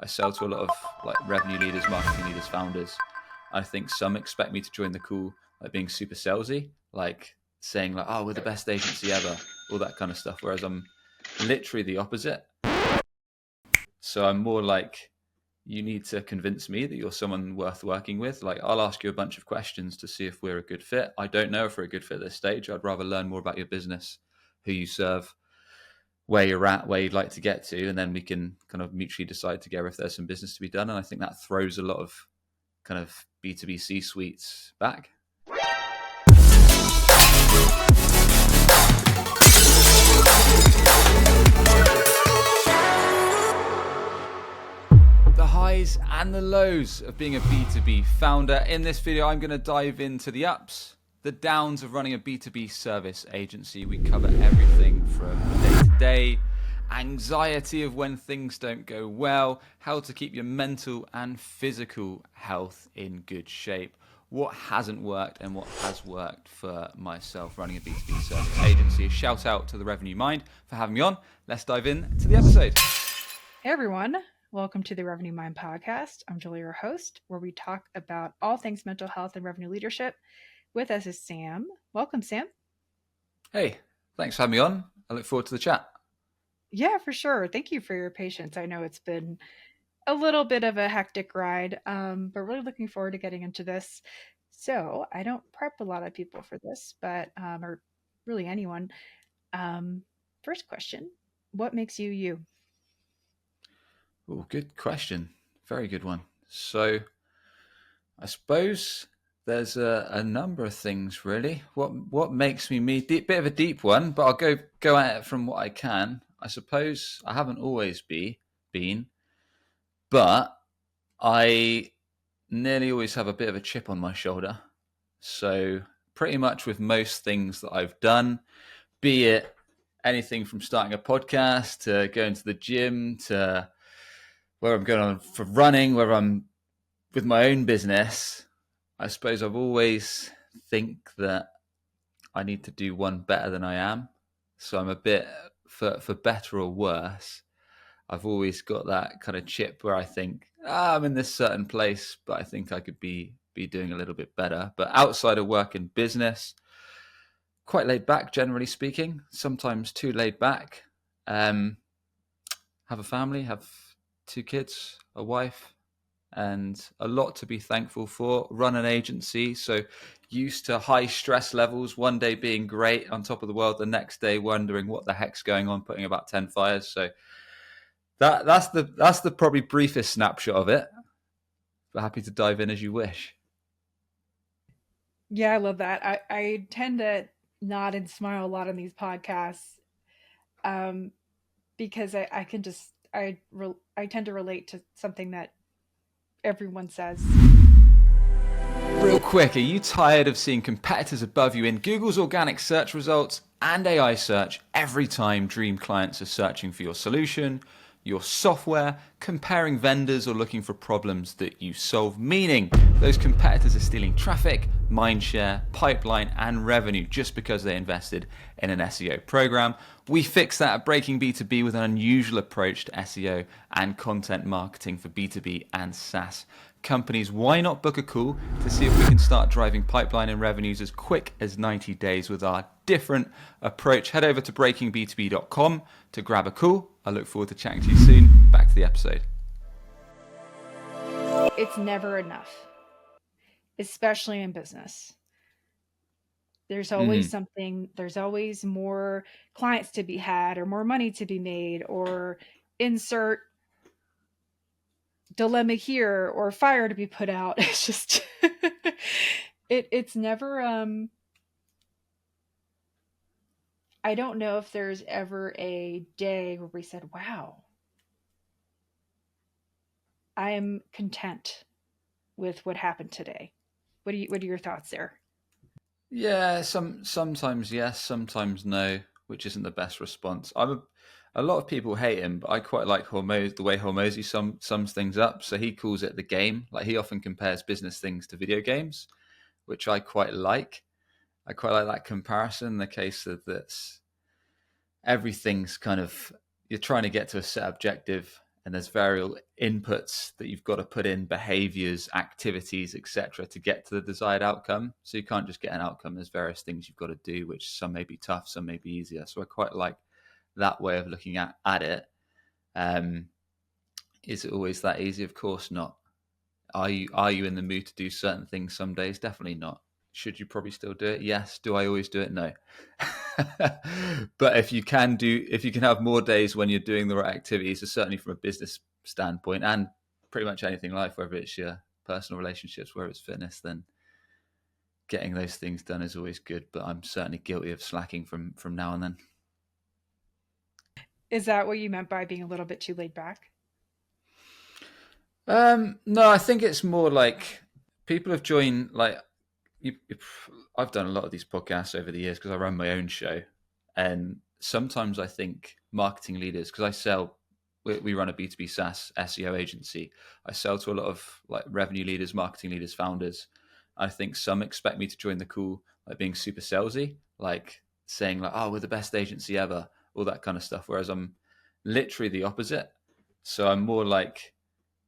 I sell to a lot of like revenue leaders, marketing leaders, founders. I think some expect me to join the call like being super salesy, like saying like, "Oh, we're the best agency ever," all that kind of stuff. Whereas I'm literally the opposite. So I'm more like, you need to convince me that you're someone worth working with. Like, I'll ask you a bunch of questions to see if we're a good fit. I don't know if we're a good fit at this stage. I'd rather learn more about your business, who you serve, where you're at, where you'd like to get to, and then we can kind of mutually decide together if there's some business to be done. And I think that throws a lot of kind of B2B C-suites back. The highs and the lows of being a B2B founder. In this video, I'm going to dive into the ups, the downs of running a B2B service agency. We cover everything from day-to-day, anxiety of when things don't go well, how to keep your mental and physical health in good shape, what hasn't worked and what has worked for myself running a B2B service agency. A shout out to the Revenue Mind for having me on. Let's dive into the episode. Hey everyone, welcome to the Revenue Mind podcast. I'm Jolie, your host, where we talk about all things mental health and revenue leadership. With us is Sam. Welcome, Sam. Hey, thanks for having me on. I look forward to the chat. Yeah, for sure. Thank you for your patience. I know it's been a little bit of a hectic ride, but really looking forward to getting into this. So I don't prep a lot of people for this, but or really anyone. First question: what makes you you? Oh, good question. Very good one. So I suppose there's a number of things really. What makes me me? Bit of a deep one, but I'll go at it from what I can. I suppose I haven't always been, but I nearly always have a bit of a chip on my shoulder. So pretty much with most things that I've done, be it anything from starting a podcast to going to the gym to where I'm going on for running, where I'm with my own business, I suppose I've always think that I need to do one better than I am. So I'm a bit, for better or worse, I've always got that kind of chip where I think, I'm in this certain place, but I think I could be doing a little bit better. But outside of work and business, quite laid back, generally speaking, sometimes too laid back. Have a family, have 2 kids, a wife, and a lot to be thankful for. Run an agency, so used to high stress levels, one day being great on top of the world, the next day wondering what the heck's going on, putting about 10 fires. So that's the probably briefest snapshot of it, but happy to dive in as you wish. Yeah, I love that. I tend to nod and smile a lot on these podcasts, because I can just I tend to relate to something that everyone says. Real quick, are you tired of seeing competitors above you in Google's organic search results and AI search every time dream clients are searching for your solution, your software, comparing vendors, or looking for problems that you solve? Meaning those competitors are stealing traffic, mindshare, pipeline, and revenue just because they invested in an SEO program. We fix that at Breaking B2B with an unusual approach to SEO and content marketing for B2B and SaaS companies. Why not book a call to see if we can start driving pipeline and revenues as quick as 90 days with our different approach? Head over to breakingb2b.com to grab a call. I look forward to chatting to you soon. Back to the episode. It's never enough, especially in business. There's always something, there's always more clients to be had or more money to be made or insert dilemma here or fire to be put out. It's just it's never I don't know if there's ever a day where we said, wow, I am content with what happened today. What are your thoughts there? Yeah, sometimes yes, sometimes no, which isn't the best response. A lot of people hate him, but I quite like the way Hormozy sums things up. So he calls it the game. Like, he often compares business things to video games, which I quite like. I quite like that comparison. The case that everything's kind of, you're trying to get to a set objective. and there's various inputs that you've got to put in, behaviors, activities, etc., to get to the desired outcome. So you can't just get an outcome. There's various things you've got to do, which some may be tough, some may be easier. So I quite like that way of looking at it. Is it always that easy? Of course not. Are you in the mood to do certain things some days? Definitely not. Should you probably still do it? Yes. Do I always do it? No. But if you can have more days when you're doing the right activities, so certainly from a business standpoint and pretty much anything in life, whether it's your personal relationships, whether it's fitness, then getting those things done is always good. But I'm certainly guilty of slacking from now and then. Is that what you meant by being a little bit too laid back? No, I think it's more like people have joined. Like I've done a lot of these podcasts over the years because I run my own show, and sometimes I think marketing leaders, because we run a B2B SaaS SEO agency. I sell to a lot of like revenue leaders, marketing leaders, founders. I think some expect me to join the call like being super salesy, like saying like, "Oh, we're the best agency ever," all that kind of stuff. Whereas I'm literally the opposite. So I'm more like,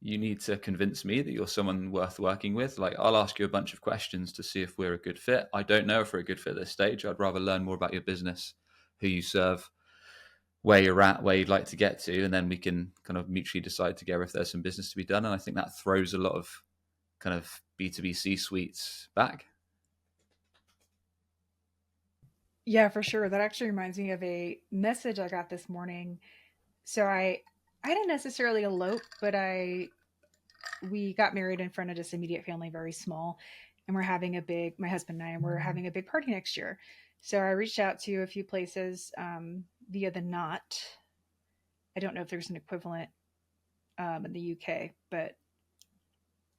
you need to convince me that you're someone worth working with. Like, I'll ask you a bunch of questions to see if we're a good fit. I don't know if we're a good fit at this stage. I'd rather learn more about your business, who you serve, where you're at, where you'd like to get to, and then we can kind of mutually decide together if there's some business to be done. And I think that throws a lot of kind of B2B C suites back. Yeah, for sure. That actually reminds me of a message I got this morning. So I didn't necessarily elope, but I we got married in front of just immediate family, very small, and we're having a big my husband and I, and we're having a big party next year. So I reached out to a few places via the Knot. I don't know if there's an equivalent in the UK,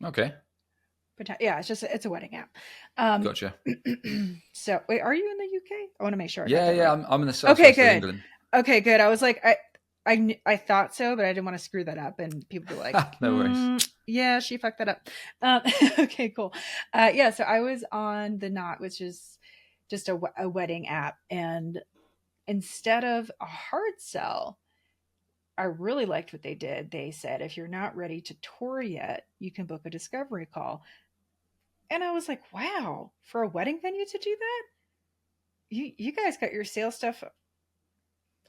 Okay, but yeah, it's a wedding app. Um, gotcha. so wait, are you in the UK? I want to make sure I got Yeah, that yeah, right. I'm in the Okay, southwest of good. England. Okay, good. I was like, I thought so, but I didn't want to screw that up, and people be like, No worries. yeah, she fucked that up. Um, okay, cool. Yeah, so I was on the Knot, which is just a wedding app, and instead of a hard sell, I really liked what they did. They said, if you're not ready to tour yet, you can book a discovery call. And I was like, wow, for a wedding venue to do that? You guys got your sales stuff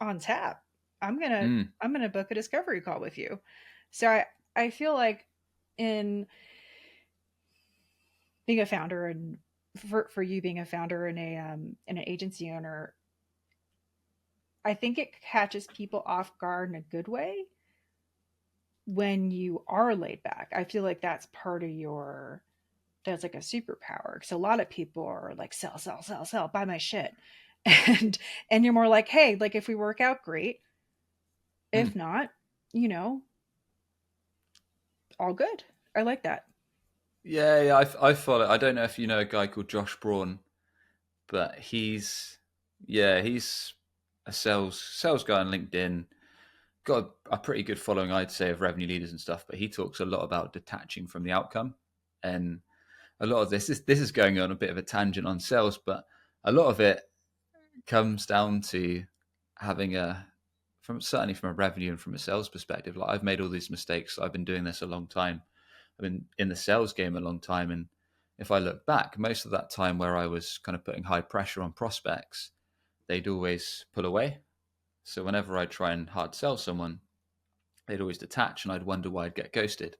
on tap. I'm gonna Mm, I'm gonna book a discovery call with you. So I feel like in being a founder and for you being a founder and a and an agency owner, I think it catches people off guard in a good way when you are laid back. I feel like that's part of your that's like a superpower because a lot of people are like sell sell sell sell buy my shit and and you're more like hey like if we work out great if mm. not you know all good. I like that. Yeah, yeah, I follow. I don't know if you know a guy called Josh Braun, but he's a sales guy on LinkedIn. Got a pretty good following, I'd say, of revenue leaders and stuff. But he talks a lot about detaching from the outcome, and a lot of this is going on a bit of a tangent on sales, but a lot of it comes down to having a from certainly from a revenue and from a sales perspective. Like I've made all these mistakes. I've been doing this a long time. I've been in the sales game a long time, and if I look back, most of that time where I was kind of putting high pressure on prospects, they'd always pull away. So whenever I try and hard sell someone, they'd always detach, and I'd wonder why I'd get ghosted.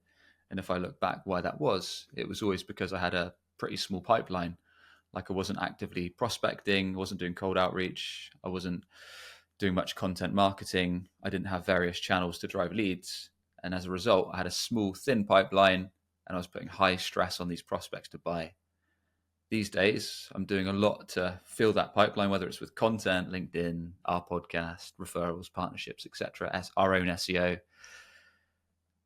And if I look back why that was, it was always because I had a pretty small pipeline. Like I wasn't actively prospecting, wasn't doing cold outreach, I wasn't doing much content marketing, I didn't have various channels to drive leads. And as a result, I had a small, thin pipeline, and I was putting high stress on these prospects to buy. These days, I'm doing a lot to fill that pipeline, whether it's with content, LinkedIn, our podcast, referrals, partnerships, etc., as our own SEO.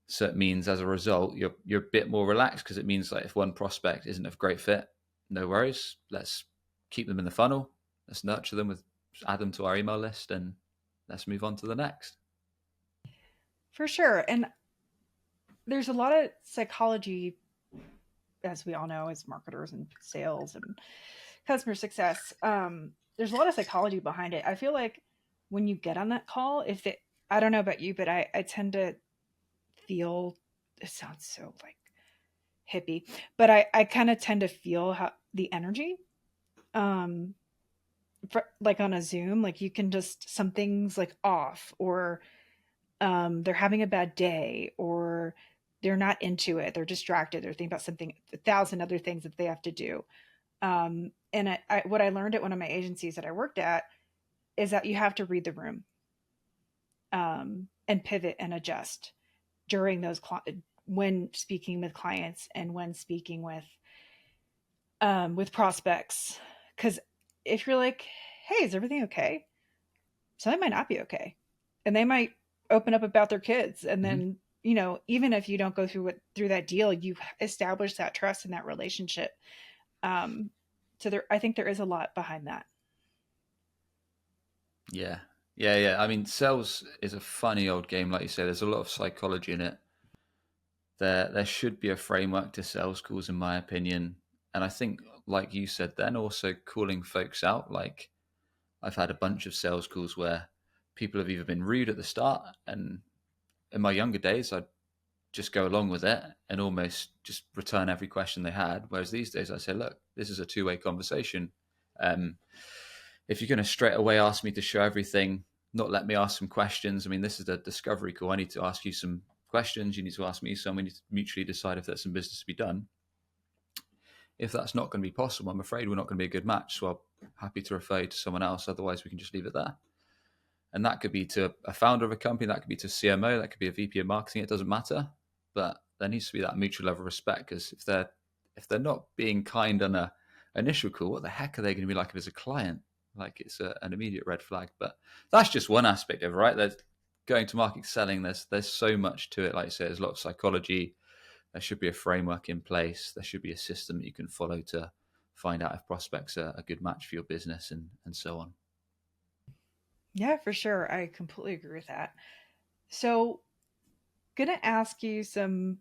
So it means as a result, you're a bit more relaxed because it means like if one prospect isn't a great fit, no worries. Let's keep them in the funnel. Let's nurture them with add them to our email list and let's move on to the next. For sure. And there's a lot of psychology, as we all know, as marketers and sales and customer success. There's a lot of psychology behind it. I feel like when you get on that call, if it, I don't know about you, but I tend to feel, it sounds so like hippie, but I kind of tend to feel how the energy, um, for, like on a Zoom, like you can just, something's like off, or they're having a bad day, or they're not into it, they're distracted, they're thinking about something, a thousand other things that they have to do. And what I learned at one of my agencies that I worked at is that you have to read the room, and pivot and adjust during those when speaking with clients and when speaking with prospects. Because if you're like, "Hey, is everything okay?" Something might not be okay, and they might open up about their kids, and Hmm. then, even if you don't go through that deal, you've established that trust in that relationship. Um, so I think there is a lot behind that. Yeah. Yeah, yeah. I mean, sales is a funny old game, like you say. There's a lot of psychology in it. There should be a framework to sales calls, in my opinion. And I think, like you said, then also calling folks out. Like I've had a bunch of sales calls where people have either been rude at the start, and in my younger days, I'd just go along with it and almost just return every question they had. Whereas these days, I say, look, this is a two-way conversation. Um, if you're going to straight away ask me to show everything, not let me ask some questions. I mean, this is the discovery call. I need to ask you some questions. You need to ask me some. We need to mutually decide if there's some business to be done. If that's not going to be possible, I'm afraid we're not going to be a good match. So I'm happy to refer you to someone else. Otherwise, we can just leave it there. And that could be to a founder of a company, that could be to a CMO, that could be a VP of marketing. It doesn't matter, but there needs to be that mutual level of respect. Because if they're not being kind on a initial call, what the heck are they going to be like if it's a client? Like it's an immediate red flag. But that's just one aspect of it, right? There's going to market selling. There's so much to it. Like you say, there's a lot of psychology. There should be a framework in place. There should be a system that you can follow to find out if prospects are a good match for your business and so on. Yeah, for sure. I completely agree with that. So, gonna ask you some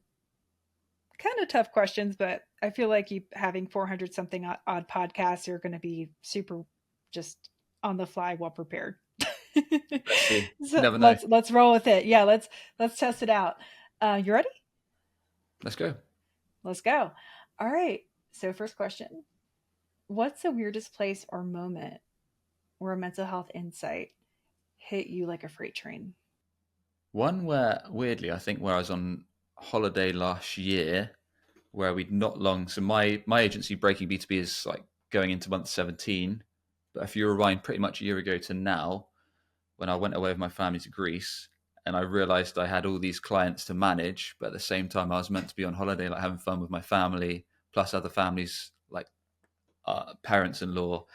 kind of tough questions, but I feel like you having 400 something odd podcasts, you're going to be super just on the fly, well prepared. Let's see. You So never know. let's roll with it. Yeah, let's test it out. You ready? Let's go. Let's go. All right. So first question: what's the weirdest place or moment where a mental health insight hit you like a freight train? One where, weirdly, I think where I was on holiday last year, where we'd not long. So my agency, Breaking B2B, is like going into month 17. But if you rewind pretty much a year ago to now, when I went away with my family to Greece, and I realized I had all these clients to manage, but at the same time I was meant to be on holiday, like having fun with my family, plus other families like parents-in-law,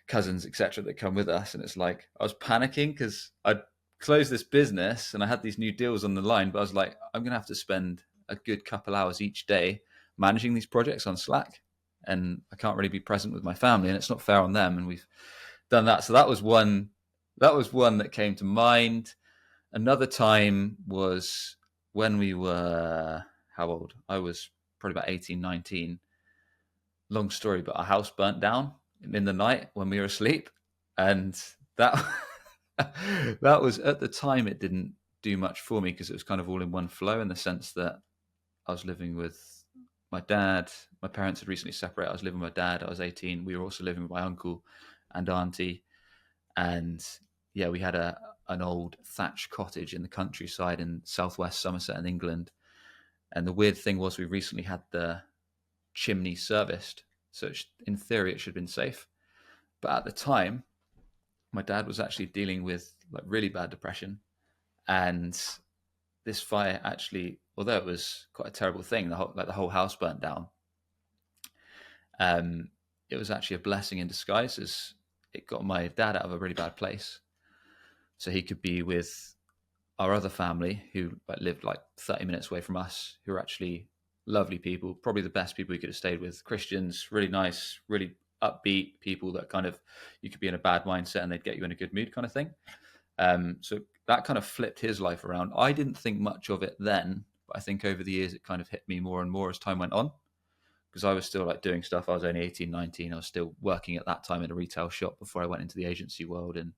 cousins, etc., that come with us. And it's like I was panicking because I'd closed this business and I had these new deals on the line, but I was like, I'm gonna have to spend a good couple hours each day managing these projects on Slack, and I can't really be present with my family, and it's not fair on them. And we've done that. So that was one. That was one that came to mind. Another time was when we were how old? I was probably about 18, 19. Long story, but our house burnt down in the night when we were asleep, and that that was at the time. It didn't do much for me because it was kind of all in one flow, in the sense that I was living with my dad. My parents had recently separated. I was living with my dad. I was 18. We were also living with my uncle and auntie, and yeah, we had an old thatched cottage in the countryside in southwest Somerset in England. And the weird thing was, we recently had the chimney serviced, so in theory it should have been safe. But at the time, my dad was actually dealing with like really bad depression, and this fire actually, although it was quite a terrible thing, the whole house burnt down. Um, it was actually a blessing in disguise, as it got my dad out of a really bad place, so he could be with our other family who lived like 30 minutes away from us, who are actually lovely people, probably the best people we could have stayed with. Christians, really nice, really upbeat people that kind of, you could be in a bad mindset and they'd get you in a good mood, kind of thing. So that kind of flipped his life around. I didn't think much of it then, but I think over the years it kind of hit me more and more as time went on, because I was still like doing stuff. I was only 18, 19. I was still working at that time in a retail shop before I went into the agency world. And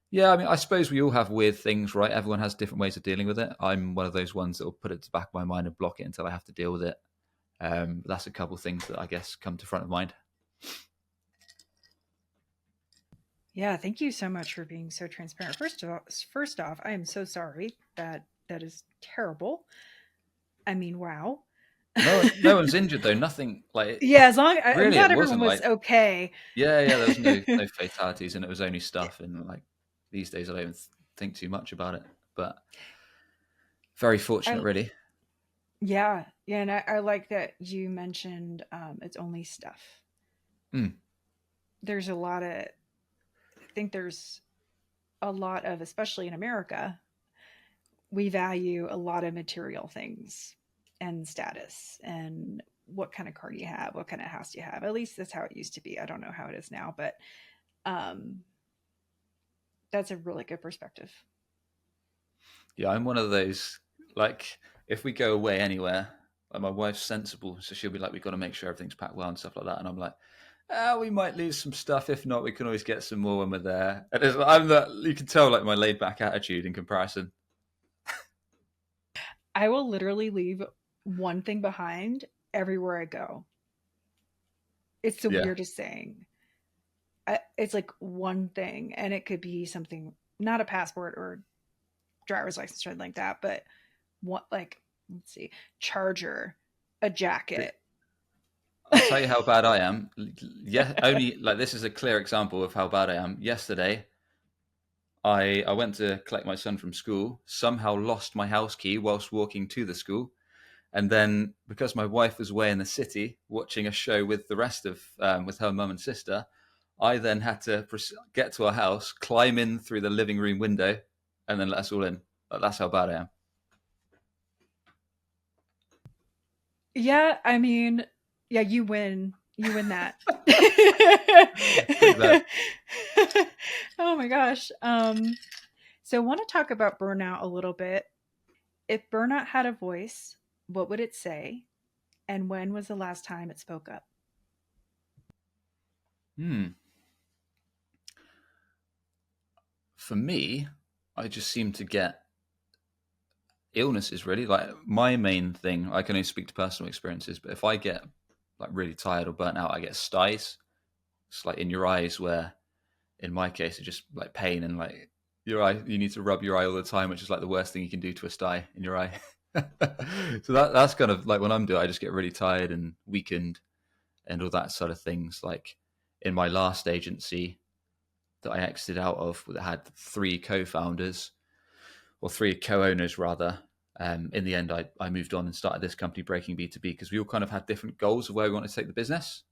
Yeah, I mean, I suppose we all have weird things, right? Everyone has different ways of dealing with it. I'm one of those ones that will put it to the back of my mind and block it until I have to deal with it. That's a couple of things that I guess come to front of mind. Yeah, thank you so much for being so transparent. First off, I am so sorry that that is terrible. I mean, wow. No one's injured though. Nothing like Yeah, I'm really. It glad everyone wasn't was like okay. yeah. There was no fatalities, and it was only stuff. And like these days, I don't even think too much about it. But very fortunate, I really. yeah, and I like that you mentioned it's only stuff. Mm, There's a lot of I think there's a lot of, especially in America, we value a lot of material things and status and what kind of car you have, what kind of house you have. At least that's how it used to be. I don't know how it is now, but um, that's a really good perspective. yeah, I'm one of those. Like, if we go away anywhere, like my wife's sensible, so she'll be like, "We've got to make sure everything's packed well and stuff like that." And I'm like, we might lose some stuff. If not, we can always get some more when we're there. And I'm that you can tell like my laid back attitude in comparison. I will literally leave one thing behind everywhere I go. It's the Yeah, weirdest thing. It's like one thing, and it could be something not a passport or driver's license or anything like that, but what, like, let's see, charger, a jacket. I'll tell you how bad I am. Yeah, only like this is a clear example of how bad I am. Yesterday, I went to collect my son from school. Somehow lost my house key whilst walking to the school. And then, because my wife was away in the city watching a show with the rest of with her mum and sister, I then had to get to our house, climb in through the living room window, and then let us all in. That's how bad I am. Yeah, I mean, yeah, you win. You win that. Pretty bad. Oh my gosh. So I want to talk about burnout a little bit. If burnout had a voice, what would it say? And when was the last time it spoke up? Hmm. For me, I just seem to get illnesses. Really, like my main thing. I can only speak to personal experiences, but if I get like really tired or burnt out, I get styes. It's like in your eyes where in my case, it's just like pain and like your eye. You need to rub your eye all the time, which is like the worst thing you can do to a sty in your eye. So that's kind of like when I'm doing. I just get really tired and weakened and all that sort of things. Like in my last agency that I exited out of, that had three co-founders or three co-owners rather. In the end, I moved on and started this company, Breaking B2B, because we all kind of had different goals of where we wanted to take the business.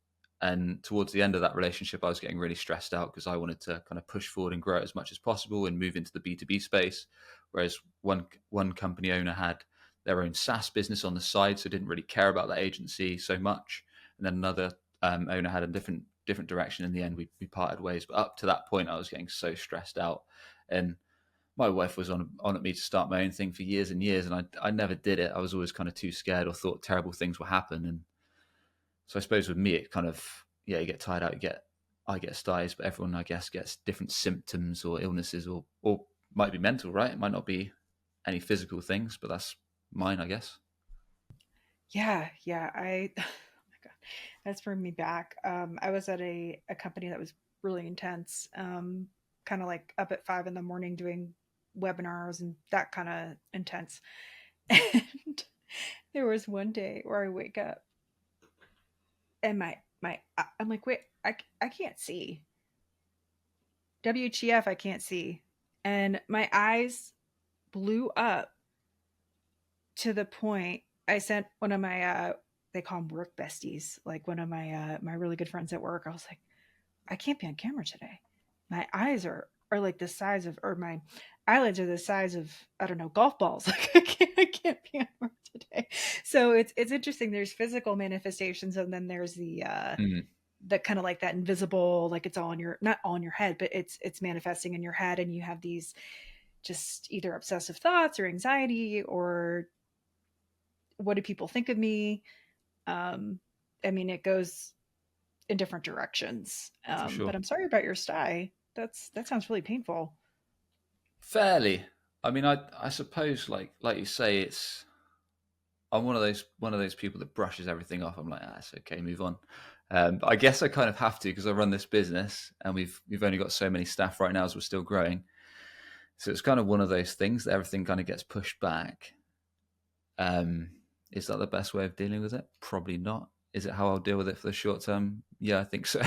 And towards the end of that relationship, I was getting really stressed out because I wanted to kind of push forward and grow it as much as possible and move into the B2B space. Whereas one company owner had their own SaaS business on the side, so didn't really care about that agency so much. And then another owner had a different direction. In the end, we parted ways. But up to that point, I was getting so stressed out, and my wife was on at me to start my own thing for years and years, and I never did it. I was always kind of too scared or thought terrible things would happen, and so I suppose with me, it kind of you get tired out, I get styes, but everyone I guess gets different symptoms or illnesses, or might be mental, right? It might not be any physical things, but that's mine, I guess. Yeah, oh my God, that's bringing me back. I was at a company that was really intense, kind of like up at 5 in the morning doing webinars and that kind of intense. And there was one day where I wake up and I'm like, wait, I can't see. WTF, I can't see. And my eyes blew up to the point I sent one of my they call them work besties, like one of my really good friends at work. I was like, I can't be on camera today. My eyes are like the size of, or my eyelids are the size of, I don't know, golf balls. Like I can't be on work today. So it's interesting. There's physical manifestations, and then there's Mm, the kind of like that invisible, like it's all in your, not all in your head, but it's manifesting in your head, and you have these just either obsessive thoughts or anxiety or what do people think of me. um I mean, it goes in different directions. for But sure. I'm sorry about your sty. That sounds really painful. Fairly. I mean, I suppose like you say, it's I'm one of those people that brushes everything off. I'm like, it's okay, move on. But I guess I kind of have to because I run this business and we've only got so many staff right now as we're still growing. So it's kind of one of those things that everything kind of gets pushed back. Um, is that the best way of dealing with it? Probably not. Is it how I'll deal with it for the short term? Yeah, I think so.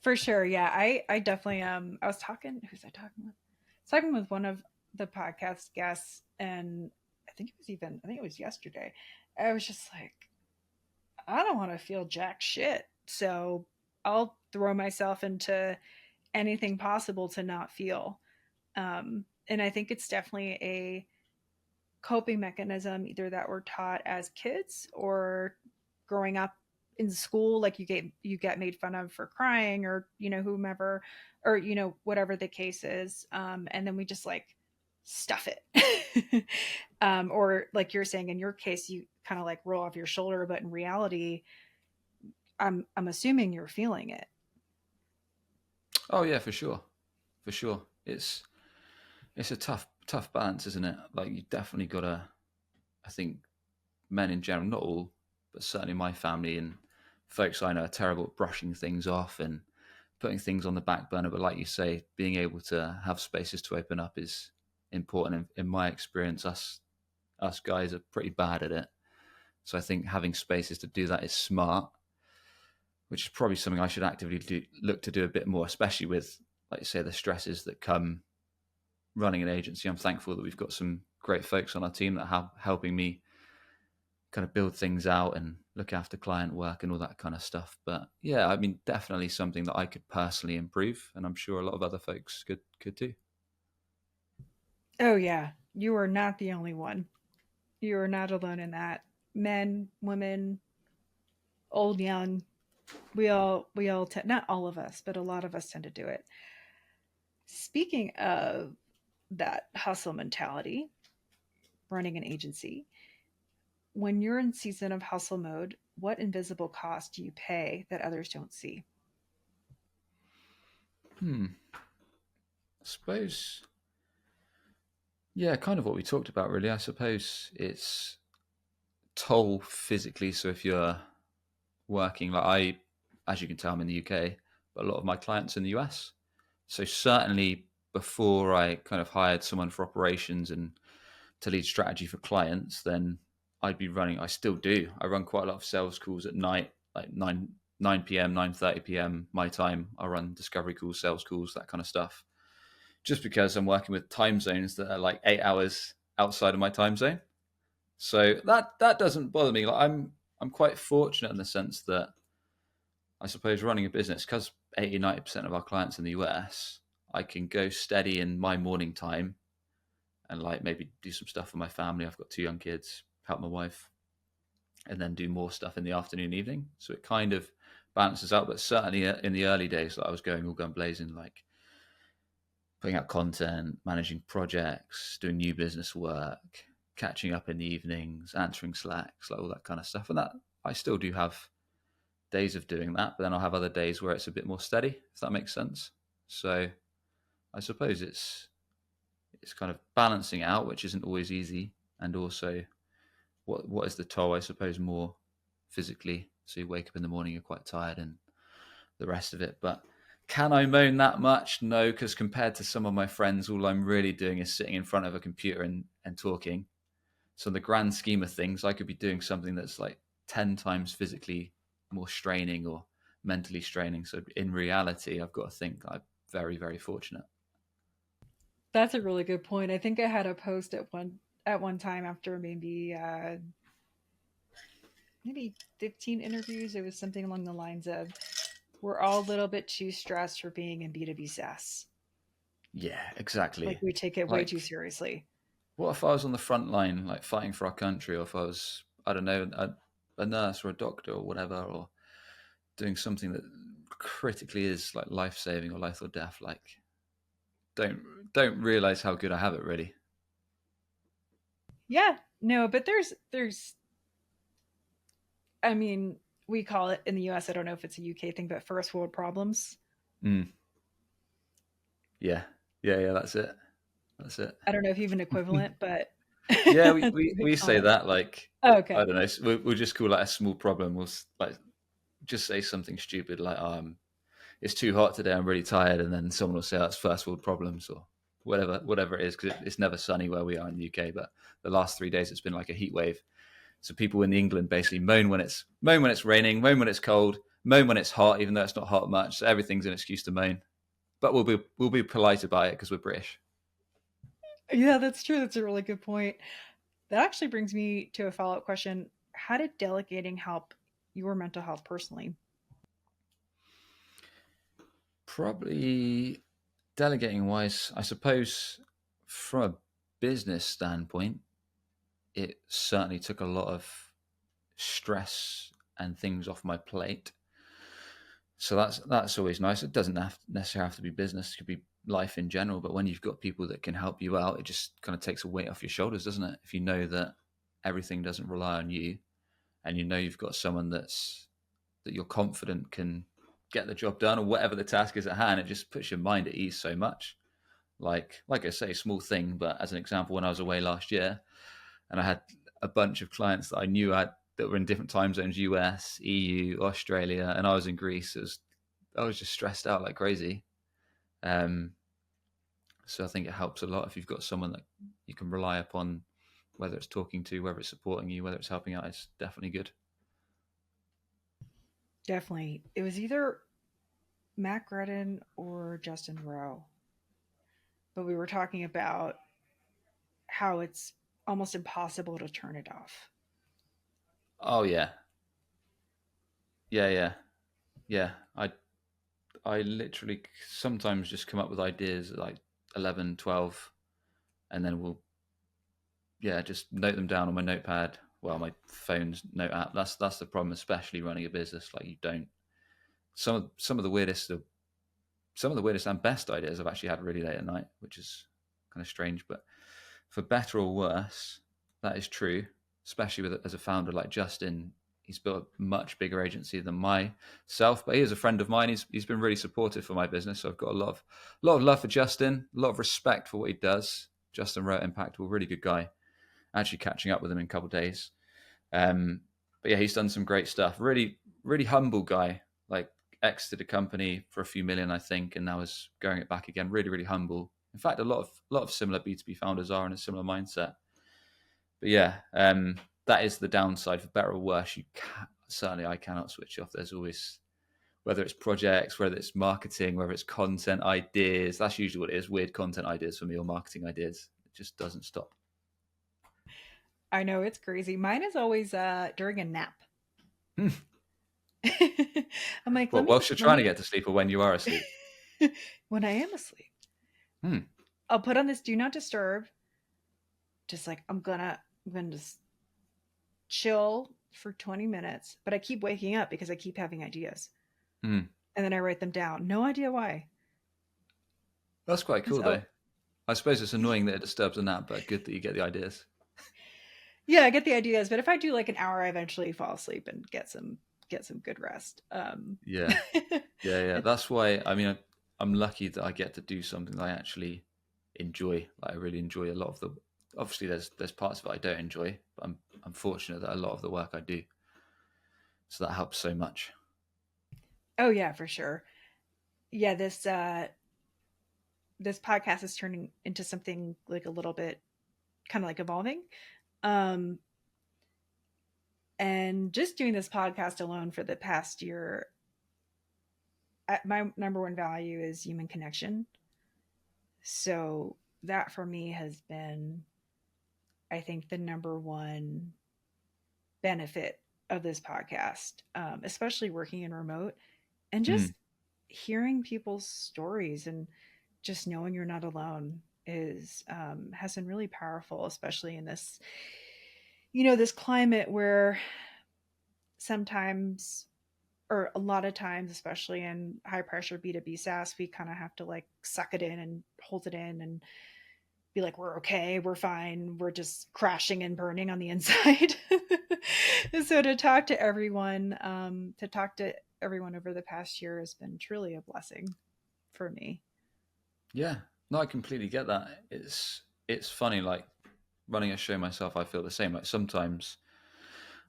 For sure. Yeah. I definitely I was talking who's I talking with? I was talking with one of the podcast guests, and I think it was yesterday. I was just like, I don't want to feel jack shit. So I'll throw myself into anything possible to not feel. And I think it's definitely a coping mechanism either that we're taught as kids or growing up in school, like you get made fun of for crying, or whomever, or whatever the case is, and then we just like stuff it. Or like you're saying in your case, you kind of like roll off your shoulder, but in reality, I'm assuming you're feeling it. Oh yeah, for sure, for sure. It's a tough balance, isn't it? Like you definitely gotta. I think men in general, not all, but certainly my family and folks I know are terrible at brushing things off and putting things on the back burner. But like you say, being able to have spaces to open up is important. In my experience, us guys are pretty bad at it. So I think having spaces to do that is smart, which is probably something I should actively look to do a bit more, especially with, like you say, the stresses that come running an agency. I'm thankful that we've got some great folks on our team that are helping me kind of build things out and look after client work and all that kind of stuff. But yeah, I mean, definitely something that I could personally improve, and I'm sure a lot of other folks could too. Oh yeah, you are not the only one. You are not alone in that. Men, women, old, young, we all tend, not all of us, but a lot of us tend to do it. Speaking of that hustle mentality, running an agency, when you're in season of hustle mode, what invisible cost do you pay that others don't see? Hmm. I suppose, yeah, kind of what we talked about, really. I suppose it's toll physically. So if you're working, like as you can tell, I'm in the UK, but a lot of my clients in the US. So certainly before I kind of hired someone for operations and to lead strategy for clients, then I'd be running. I still do. I run quite a lot of sales calls at night, like nine p.m., 9:30 p.m. my time. I run discovery calls, sales calls, that kind of stuff. Just because I'm working with time zones that are like 8 hours outside of my time zone, so that doesn't bother me. Like I'm quite fortunate in the sense that I suppose running a business, because 80-90% of our clients in the US, I can go steady in my morning time and like maybe do some stuff for my family. I've got two young kids, help my wife, and then do more stuff in the afternoon, evening. So it kind of balances out. But certainly in the early days, like I was going all gun blazing, like putting out content, managing projects, doing new business work, catching up in the evenings, answering slacks, like all that kind of stuff. And that I still do have days of doing that, but then I'll have other days where it's a bit more steady, if that makes sense. So I suppose it's kind of balancing out, which isn't always easy, and also what is the toll? I suppose more physically. So you wake up in the morning, you're quite tired, and the rest of it. But can I moan that much? No, because compared to some of my friends, all I'm really doing is sitting in front of a computer and talking. So in the grand scheme of things, I could be doing something that's like 10 times physically more straining or mentally straining. So in reality, I've got to think I'm very, very fortunate. That's a really good point. I think I had a post at one time after maybe 15 interviews. It was something along the lines of, we're all a little bit too stressed for being in B2B SaaS. Yeah, Like exactly. we take it way too Like, seriously. what if I was on the front line, like fighting for our country, or if I was, I don't know, a nurse or a doctor or whatever, or doing something that critically is like life saving or life or death? Like, don't don't realize how good I have it, really. Yeah, no, but there's I mean, we call it in the US, I don't know if it's a UK thing, but first world problems. Mm. Yeah, yeah, yeah. That's it. That's it. I don't know if you have an equivalent, but Yeah, that's what we we call say it. that like Oh, I okay. don't know. We'll just call that a small problem. Like just say something stupid like it's too hot today. I'm really tired, and then someone will say that's first world problems or whatever it is because it's never sunny where we are in the UK. But the last 3 days it's been like a heat wave. So people in England basically moan when it's raining, moan when it's cold, moan when it's hot, even though it's not hot much. So everything's an excuse to moan. But we'll be polite about it because we're British. Yeah, that's true. That's a really good point. That actually brings me to a follow up question. How did delegating help your mental health personally? Probably delegating wise, I suppose from a business standpoint, it certainly took a lot of stress and things off my plate. So that's always nice. It doesn't necessarily have to be business; it could be life in general. But when you've got people that can help you out, it just kind of takes a weight off your shoulders, doesn't it? If you know that everything doesn't rely on you, and you know you've got someone that you're confident can get the job done or whatever the task is at hand, it just puts your mind at ease so much. Like I say, small thing, but as an example, when I was away last year, and I had a bunch of clients that I knew had that were in different time zones: US, EU, Australia, and I was in Greece. I was just stressed out like crazy. Um, so I think it helps a lot if you've got someone that you can rely upon, whether it's talking to, whether it's supporting you, whether it's helping out. It's definitely good. Definitely. It was either Matt Gredden or Justin Rowe, but we were talking about how it's almost impossible to turn it off. Oh yeah, yeah, yeah, yeah. I literally sometimes just come up with ideas at like 11, 12, and then we'll just note them down on my notepad. Well, my phone's note app. That's the problem, especially running a business. Like you don't some of the weirdest and best ideas I've actually had really late at night, which is kind of strange. But for better or worse, that is true. Especially with as a founder like Justin, he's built a much bigger agency than myself. But he is a friend of mine. He's been really supportive for my business. So I've got a lot of love for Justin, a lot of respect for what he does. Justin Rowe, Impactful, really good guy. Actually catching up with him in a couple of days. Um, but yeah, he's done some great stuff. Really, really humble guy. Like exited a company for a few million, I think, and now is going it back again. Really, really humble. In fact, a lot of similar B2B founders are in a similar mindset. But yeah, that is the downside. For better or worse, certainly I cannot switch off. There's always whether it's projects, whether it's marketing, whether it's content ideas. That's usually what it is. Weird content ideas for me or marketing ideas. It just doesn't stop. I know it's crazy. Mine is always during a nap. Hmm. I'm like, Well, whilst you're let trying to me get to sleep or when you are asleep. when I am asleep, Hmm. I'll put on this do not disturb. Just like I'm gonna just chill for 20 minutes, but I keep waking up because I keep having ideas. Hmm. And then I write them down. No idea why. That's quite cool, So though. I suppose it's annoying that it disturbs a nap, but good that you get the ideas. yeah, I get the ideas, but if I do like an hour, I eventually fall asleep and get some good rest. Yeah, yeah, yeah. That's why. I mean, I'm lucky that I get to do something that I actually enjoy. Like, I really enjoy a lot of the. Obviously, there's parts of it I don't enjoy, but I'm fortunate that a lot of the work I do, so that helps so much. Oh yeah, for sure. Yeah, this podcast is turning into something like a little bit kind of like evolving. Um and just doing this podcast alone for the past year, my number one value is human connection. So that for me has been, I think, the number one benefit of this podcast, especially working in remote and Mm, just hearing people's stories and just knowing you're not alone is has been really powerful, especially in this, this climate where sometimes, or a lot of times, especially in high pressure B2B SaaS, we kind of have to like suck it in and hold it in and be like, we're okay, we're fine, we're just crashing and burning on the inside. So to talk to everyone over the past year has been truly a blessing for me. Yeah, no, I completely get that. It's funny, like running a show myself. I feel the same. Like sometimes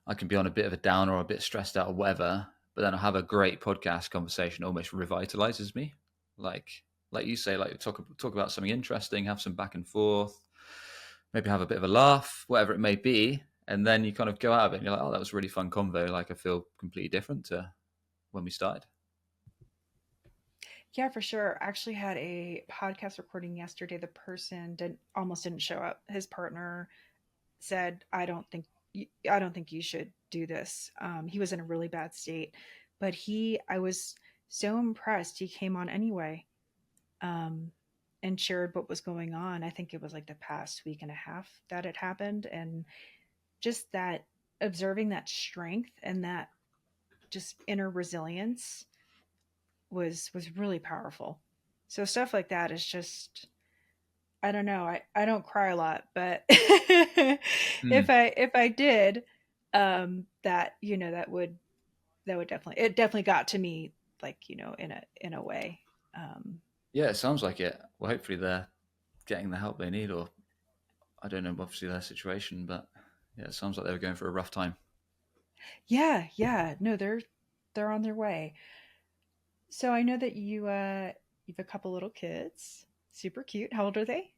I can be on a bit of a downer or a bit stressed out or whatever, but then I have a great podcast conversation, almost revitalizes me. Like like you say, like talk about something interesting, have some back and forth, maybe have a bit of a laugh, whatever it may be, and then you kind of go out of it and you're like, oh, that was a really fun convo. Like I feel completely different to when we started. Yeah, for sure. I actually had a podcast recording yesterday. The person didn't show up. His partner said, I don't think you should do this." He was in a really bad state, but I was so impressed. He came on anyway, um, and shared what was going on. I think it was like the past week and a half that it happened, and just that observing that strength and that just inner resilience was really powerful. So stuff like that is just, I don't know. I don't cry a lot, but Mm. if I did, that that would definitely, it definitely got to me, like, in a way. Um, Yeah, it sounds like it. Well, hopefully they're getting the help they need, or I don't know, obviously their situation, but yeah, it sounds like they were going for a rough time. yeah, yeah. No, they're on their way. So I know that you've a couple little kids. Super cute. How old are they?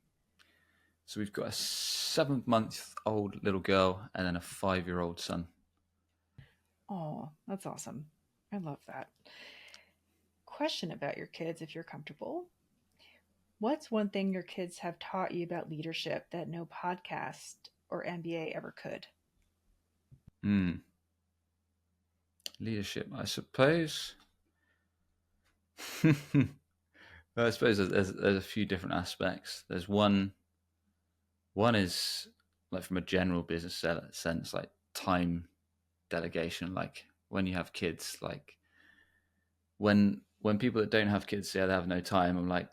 So we've got a 7 month old little girl and then a 5 year old son. Oh, that's awesome. I love that. Question about your kids, if you're comfortable. What's one thing your kids have taught you about leadership that no podcast or MBA ever could? Hmm. Leadership, I suppose. Well, I suppose there's a few different aspects. There's one is like from a general business sense, like time delegation. Like when you have kids, like when people that don't have kids say they have no time, I'm like,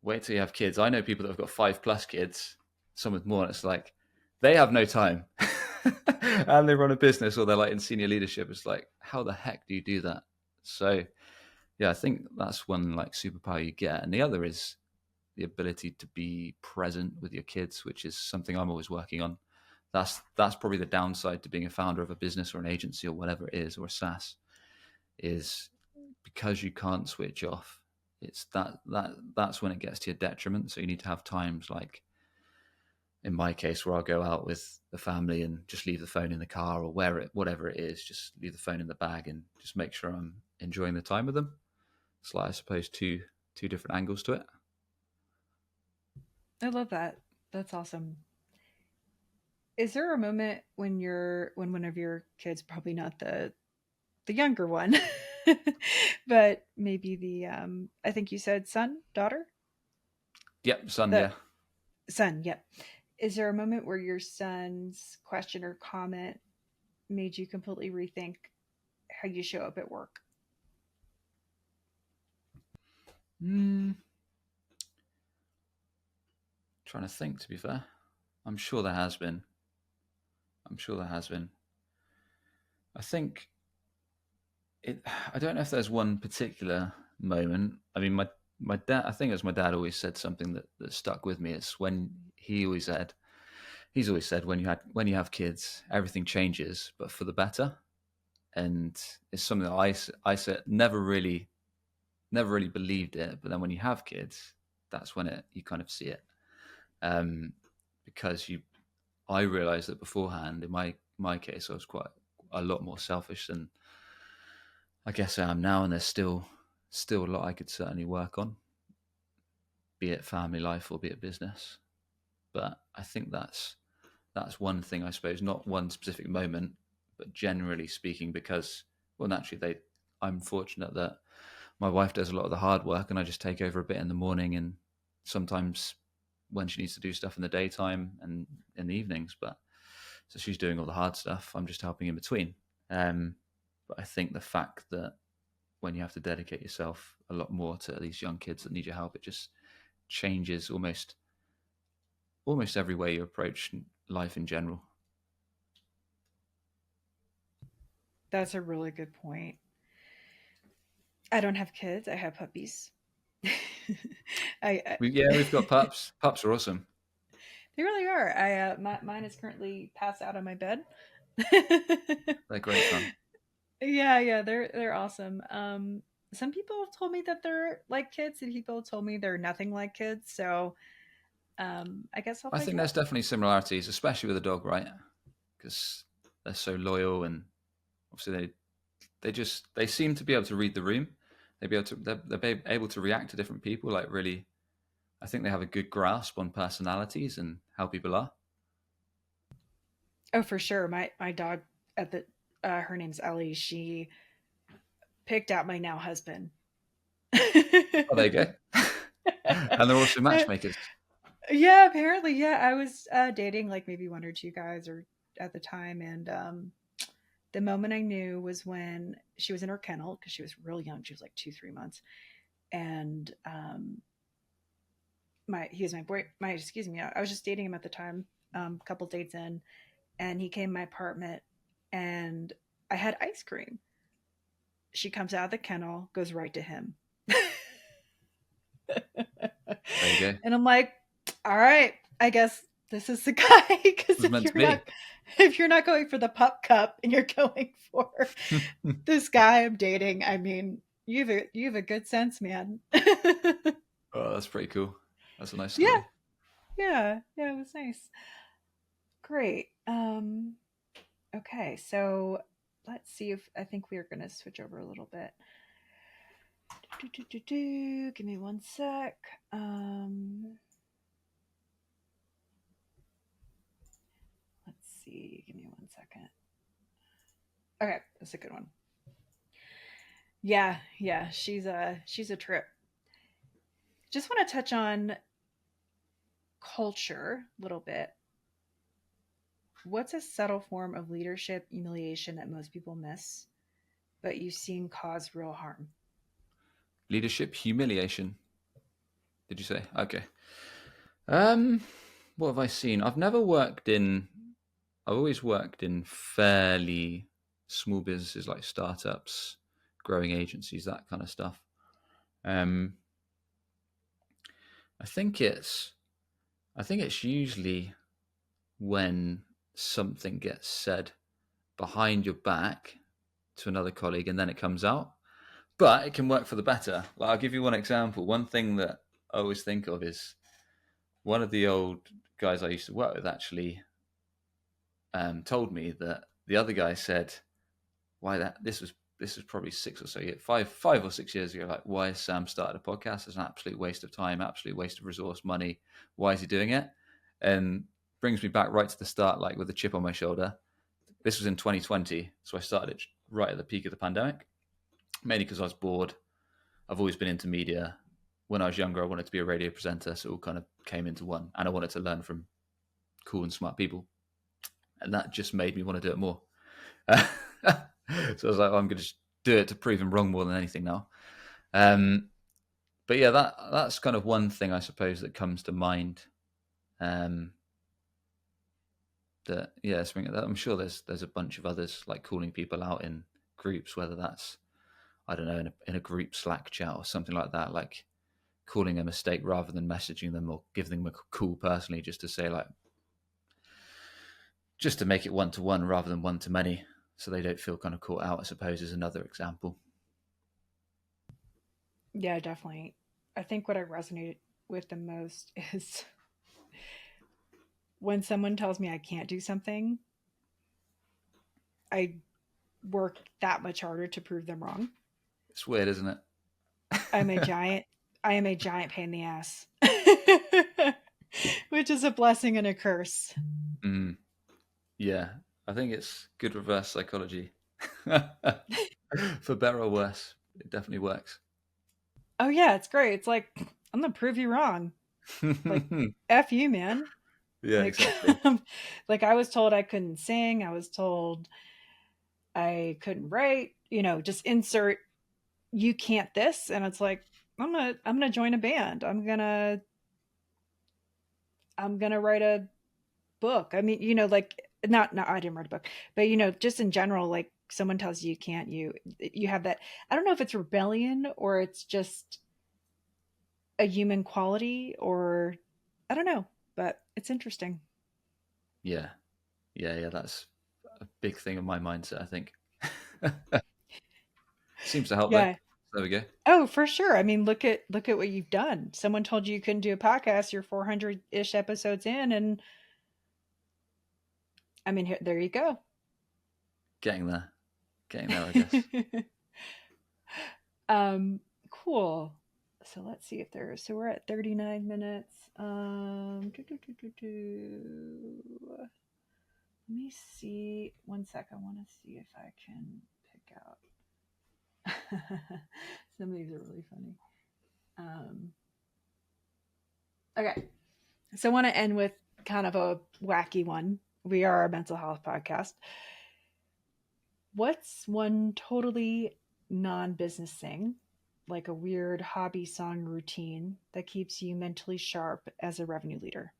wait till you have kids. I know people that have got 5+ kids, some with more. And it's like they have no time, and they run a business or they're like in senior leadership. It's like, how the heck do you do that? So yeah, I think that's one like superpower you get, and the other is the ability to be present with your kids, which is something I'm always working on. That's probably the downside to being a founder of a business or an agency or whatever it is, or a SaaS, is because you can't switch off. It's that's when it gets to your detriment. So you need to have times like in my case where I'll go out with the family and just leave the phone in the car or whatever it is, just leave the phone in the bag and just make sure I'm enjoying the time with them. It's like I suppose two different angles to it. I love that. That's awesome. Is there a moment when when one of your kids, probably not the younger one, but maybe the I think you said son, daughter? Yep, son. The Yeah. son, yep. Is there a moment where your son's question or comment made you completely rethink how you show up at work? Mm, trying to think. To be fair, I'm sure there has been. I'm sure there has been. I think it. I don't know if there's one particular moment. I mean, my dad. I think it was my dad always said something that stuck with me. It's when he's always said when you have kids, everything changes, but for the better. And it's something that I said never really believed it. But then when you have kids, that's when it you kind of see it. Um, because I realized that beforehand. In my case, I was quite a lot more selfish than I guess I am now, and there's still a lot I could certainly work on, be it family life or be it business. But I think that's one thing, I suppose, not one specific moment, but generally speaking, because well, naturally I'm fortunate that my wife does a lot of the hard work, and I just take over a bit in the morning, and sometimes when she needs to do stuff in the daytime and in the evenings. But so she's doing all the hard stuff. I'm just helping in between. But I think the fact that when you have to dedicate yourself a lot more to these young kids that need your help, it just changes almost every way you approach life in general. That's a really good point. I don't have kids, I have puppies. I We've got pups. Pups are awesome. They really are. Mine is currently passed out on my bed. They're great fun. Yeah, yeah, they're awesome. Some people have told me that they're like kids, and people have told me they're nothing like kids. So, I guess I'll I find think there's out. definitely similarities, especially with a dog, right? Because they're so loyal, and obviously they seem to be able to read the room. They're able to react to different people. Like really, I think they have a good grasp on personalities and how people are. Oh, for sure. My dog at the her name's Ellie. She picked out my now husband. Oh, there you go. And they're also matchmakers. Yeah, apparently, yeah. I was dating like maybe one or two guys or at the time, and the moment I knew was when she was in her kennel because she was real young. She was like 2, 3 months, and my he was my boy. My excuse me. I was just dating him at the time. A couple dates in, and he came to my apartment, and I had ice cream. She comes out of the kennel, goes right to him. There you go. It And I'm like, all right, I guess this is the guy. Because was if meant to you're be. not going for the pup cup and you're going for this guy I'm dating, I mean, you have a good sense, man. Oh, that's pretty cool. That's a nice Yeah, story. yeah, yeah, it was nice. Great. Okay, so let's see if I think we are going to switch over a little bit. Give me one sec. Let's see. Give me one second. Okay, that's a good one. Yeah, yeah, she's a trip. Just want to touch on culture a little bit. What's a subtle form of leadership humiliation that most people miss, but you've seen cause real harm? Leadership humiliation. Did you say? Okay. Um, what have I seen? I've always worked in fairly small businesses like startups, growing agencies, that kind of stuff. Um, I think it's, I think it's usually when something gets said behind your back to another colleague and then it comes out, but it can work for the better. Like, I'll give you one example. One thing that I always think of is one of the old guys I used to work with actually told me that the other guy said, "Why that? This was probably 5 or 6 years ago. Like, why has Sam started a podcast? It's an absolute waste of time, absolute waste of resource, money. Why is he doing it?" And brings me back right to the start, like with a chip on my shoulder. This was in 2020, so I started it right at the peak of the pandemic, mainly because I was bored. I've always been into media. When I was younger, I wanted to be a radio presenter, so it all kind of came into one, and I wanted to learn from cool and smart people, and that just made me want to do it more. So I was like, oh, I'm going to just do it to prove him wrong more than anything now. Um, but yeah, that's kind of one thing I suppose that comes to mind. Um, that yeah, I'm sure there's a bunch of others, like calling people out in groups, whether that's, I don't know, in a group Slack chat or something like that, like calling a mistake rather than messaging them or giving them a call personally, just to say, like, just to make it one to one rather than one to many, so they don't feel kind of caught out, I suppose, is another example. Yeah, definitely. I think what I resonate with the most is when someone tells me I can't do something, I work that much harder to prove them wrong. It's weird, isn't it? I'm a giant I am a giant pain in the ass. Which is a blessing and a curse. Mm, yeah, I think it's good reverse psychology. For better or worse, it definitely works. Oh yeah, it's great. It's like I'm gonna prove you wrong. Like F you, man. Yeah, Like exactly. like I was told I couldn't sing, I was told I couldn't write, just insert you can't this, and it's like I'm gonna join a band. I'm gonna write a book. I mean, like not I didn't write a book, but just in general, like someone tells you you can't, you have that. I don't know if it's rebellion or it's just a human quality, or I don't know, but it's interesting. Yeah, yeah. That's a big thing in my mindset, I think. Seems to help though. Yeah. There we go. Oh, for sure. I mean, look at what you've done. Someone told you couldn't do a podcast. You're 400-ish episodes in, and I mean, there you go. Getting there. Getting there, I guess. um, cool. So let's see if there's. So we're at 39 minutes. Let me see. One sec. I want to see if I can pick out. Some of these are really funny. Um, okay. So I want to end with kind of a wacky one. We are a mental health podcast. What's one totally non business thing, like a weird hobby song routine, that keeps you mentally sharp as a revenue leader?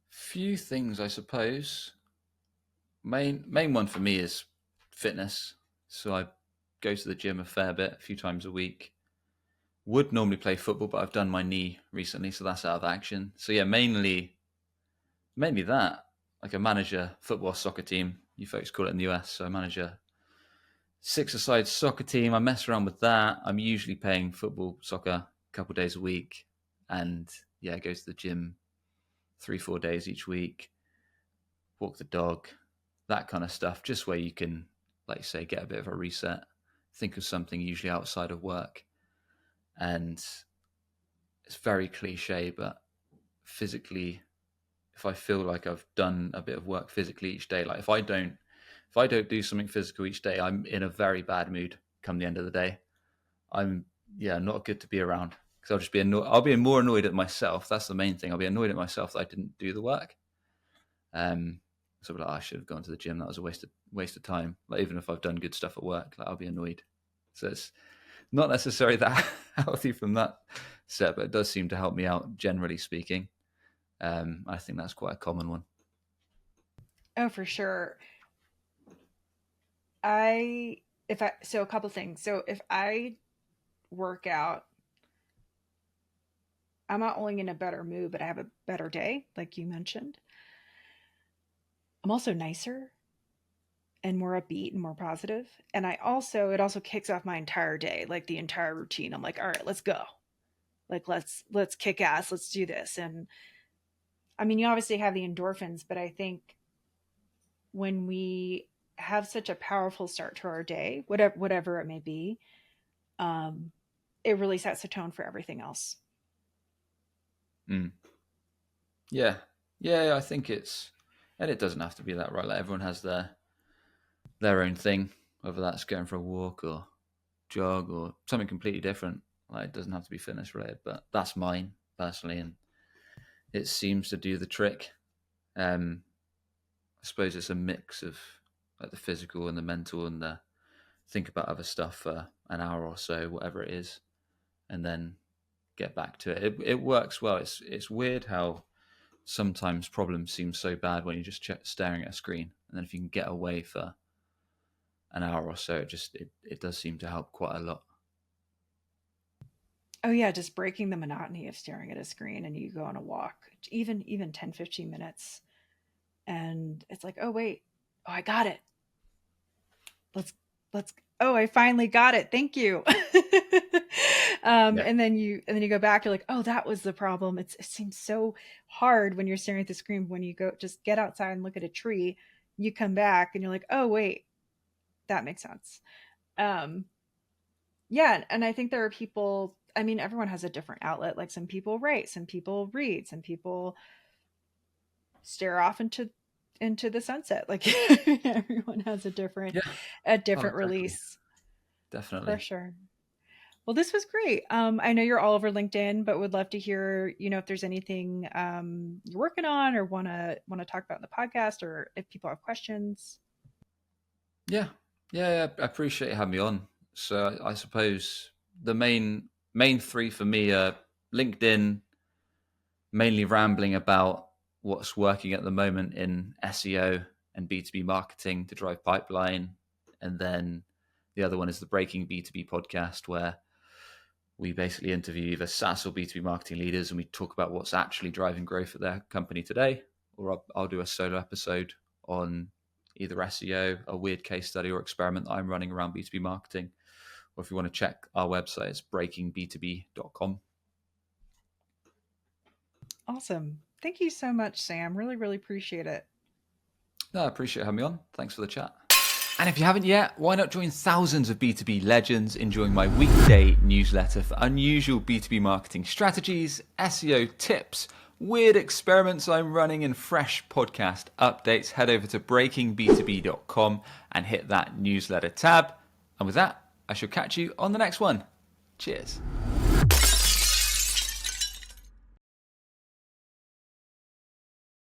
Few things, I suppose. Main one for me is fitness. So I go to the gym a fair bit, a few times a week. Would normally play football, but I've done my knee recently, so that's out of action. So yeah, mainly that. Like I manage a football soccer team. You folks call it in the US. So I manage a six-a-side soccer team. I mess around with that. I'm usually playing football, soccer a couple of days a week, and yeah, I go to the gym 3-4 days each week. Walk the dog, that kind of stuff. Just where you can, like you say, get a bit of a reset. Think of something usually outside of work, and it's very cliche, but physically, if I feel like I've done a bit of work physically each day, like if I don't do something physical each day, I'm in a very bad mood come the end of the day. I'm yeah, not good to be around because I'll just be annoyed. I'll be more annoyed at myself. That's the main thing. I'll be annoyed at myself that I didn't do the work. Um, so I'll be like, oh, I should have gone to the gym. That was a waste of time. Like even if I've done good stuff at work, like I'll be annoyed. So it's not necessarily that healthy from that set, but it does seem to help me out generally speaking. I think that's quite a common one. Oh, for sure. I if I so a couple things. So if I work out, I'm not only in a better mood, but I have a better day, like you mentioned. I'm also nicer and more upbeat and more positive. And it also kicks off my entire day, like the entire routine. I'm like, all right, let's go. Like let's kick ass, let's do this. And I mean, you obviously have the endorphins, but I think when we have such a powerful start to our day, whatever it may be, um, it really sets the tone for everything else. Mm. Yeah, yeah. I think and it doesn't have to be that, right? Like everyone has their own thing, whether that's going for a walk or jog or something completely different. Like it doesn't have to be fitness related, but that's mine personally, and it seems to do the trick. I suppose it's a mix of like the physical and the mental and the think about other stuff for an hour or so, whatever it is, and then get back to it. It works well. It's weird how sometimes problems seem so bad when you're just staring at a screen, and then if you can get away for an hour or so, it does seem to help quite a lot. Oh yeah, just breaking the monotony of staring at a screen, and you go on a walk, even 10-15 minutes, and it's like, oh wait, oh I got it. let's let's oh I finally got it, thank you. Yeah, And then you go back, you're like, oh, that was the problem. It seems so hard when you're staring at the screen. When you go just get outside and look at a tree, you come back and you're like, oh wait, that makes sense. um yeah, and I think there are people, I mean, everyone has a different outlet. Like some people write, some people read, some people stare off into the sunset. Like everyone has yeah. a Oh, different exactly. release. For Definitely. sure. Well, this was great. I know you're all over LinkedIn, but would love to hear, if there's anything you're working on or want to talk about in the podcast, or if people have questions. Yeah, yeah. I appreciate you having me on. So I suppose the main three for me are LinkedIn, mainly rambling about what's working at the moment in SEO and B2B marketing to drive pipeline, and then the other one is the Breaking B2B podcast, where we basically interview either SaaS or B2B marketing leaders and we talk about what's actually driving growth at their company today. Or I'll do a solo episode on either SEO, a weird case study or experiment that I'm running around B2B marketing. Or if you want to check our website, it's breakingb2b.com. Awesome. Thank you so much, Sam. Really, really appreciate it. No, I appreciate having me on. Thanks for the chat. And if you haven't yet, why not join thousands of B2B legends enjoying my weekday newsletter for unusual B2B marketing strategies, SEO tips, weird experiments I'm running, and fresh podcast updates. Head over to breakingb2b.com and hit that newsletter tab. And with that, I shall catch you on the next one. Cheers.